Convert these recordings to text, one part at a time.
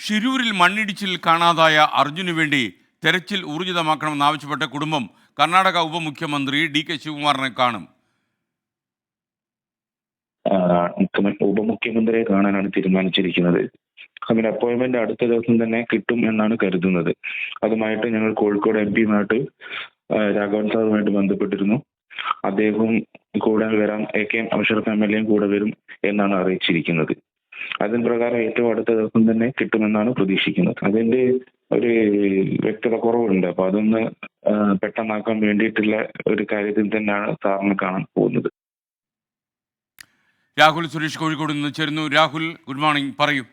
ഷിരൂരിൽ മണ്ണിടിച്ചിൽ കാണാതായ അർജുനു വേണ്ടി തെരച്ചിൽ ഊർജിതമാക്കണമെന്നാവശ്യപ്പെട്ട കുടുംബം കർണാടക ഉപമുഖ്യമന്ത്രി ഡി.കെ. ശിവകുമാറിനെ കാണും. ഉപമുഖ്യമന്ത്രിയെ കാണാനാണ് തീരുമാനിച്ചിരിക്കുന്നത്. അതിന് അപ്പോയിന്റ്മെന്റ് അടുത്ത ദിവസം തന്നെ കിട്ടും എന്നാണ് കരുതുന്നത്. അതുമായിട്ട് ഞങ്ങൾ കോഴിക്കോട് എംപിയുമായിട്ട് രാഘവൻ സാറുമായിട്ട് ബന്ധപ്പെട്ടിരുന്നു. അദ്ദേഹവും കൂടെ വരാൻ AK അഷ്റഫ് MLA കൂടെ വരും എന്നാണ് അറിയിച്ചിരിക്കുന്നത്. അതിന് പ്രകാരം ഏറ്റവും അടുത്ത ദിവസം തന്നെ കിട്ടുമെന്നാണ് പ്രതീക്ഷിക്കുന്നത്. അതിന്റെ ഒരു വ്യക്തത കുറവുണ്ട്. അപ്പൊ അതൊന്ന് പെട്ടെന്നാക്കാൻ വേണ്ടിയിട്ടുള്ള ഒരു കാര്യത്തിൽ തന്നെയാണ് സാറിനെ കാണാൻ പോകുന്നത്. രാഹുൽ സുരേഷ് കോഴിക്കോട് നിന്ന് ചേരുന്നു. രാഹുൽ, ഗുഡ് മോർണിംഗ്, പറയൂ.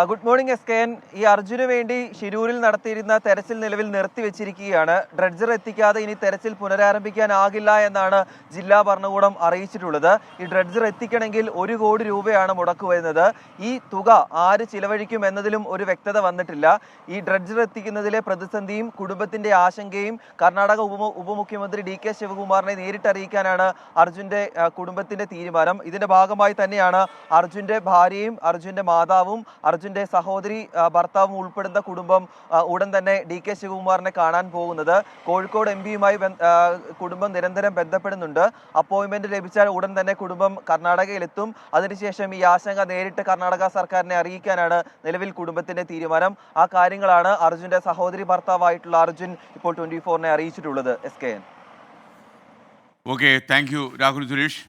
Good morning SKN. ഈ അർജുന് വേണ്ടി ഷിരൂരിൽ നടത്തിയിരുന്ന തെരച്ചിൽ നിലവിൽ നിർത്തിവെച്ചിരിക്കുകയാണ്. ഡ്രഡ്ജർ എത്തിക്കാതെ ഇനി തെരച്ചിൽ പുനരാരംഭിക്കാനാകില്ല എന്നാണ് ജില്ലാ ഭരണകൂടം അറിയിച്ചിട്ടുള്ളത്. ഈ ഡ്രഡ്ജർ എത്തിക്കണമെങ്കിൽ 1 കോടി രൂപയാണ് മുടക്ക് വരുന്നത്. ഈ തുക ആര് ചിലവഴിക്കും എന്നതിലും ഒരു വ്യക്തത വന്നിട്ടില്ല. ഈ ഡ്രഡ്ജർ എത്തിക്കുന്നതിലെ പ്രതിസന്ധിയും കുടുംബത്തിന്റെ ആശങ്കയും കർണാടക ഉപമുഖ്യമന്ത്രി D.K. ശിവകുമാറിനെ നേരിട്ട് അറിയിക്കാനാണ് അർജുന്റെ കുടുംബത്തിന്റെ തീരുമാനം. ഇതിന്റെ ഭാഗമായി തന്നെയാണ് അർജുന്റെ ഭാര്യയും അർജുന്റെ മാതാവും അർജുന്റെ സഹോദരി ഭർത്താവും ഉൾപ്പെടുന്ന കുടുംബം ഉടൻ തന്നെ D.K. ശിവകുമാറിനെ കാണാൻ പോകുന്നത്. കോഴിക്കോട് MPയുമായി കുടുംബം നിരന്തരം ബന്ധപ്പെടുന്നുണ്ട്. അപ്പോയിന്റ്മെന്റ് ലഭിച്ചാൽ ഉടൻ തന്നെ കുടുംബം കർണാടകയിലെത്തും. അതിനുശേഷം ഈ ആശങ്ക നേരിട്ട് കർണാടക സർക്കാരിനെ അറിയിക്കാനാണ് നിലവിൽ കുടുംബത്തിന്റെ തീരുമാനം. ആ കാര്യങ്ങളാണ് അർജുന്റെ സഹോദരി ഭർത്താവായിട്ടുള്ള അർജുൻ ഇപ്പോൾ 24നെ അറിയിച്ചിട്ടുള്ളത്. SKN. Okay, thank you Rahul Suresh.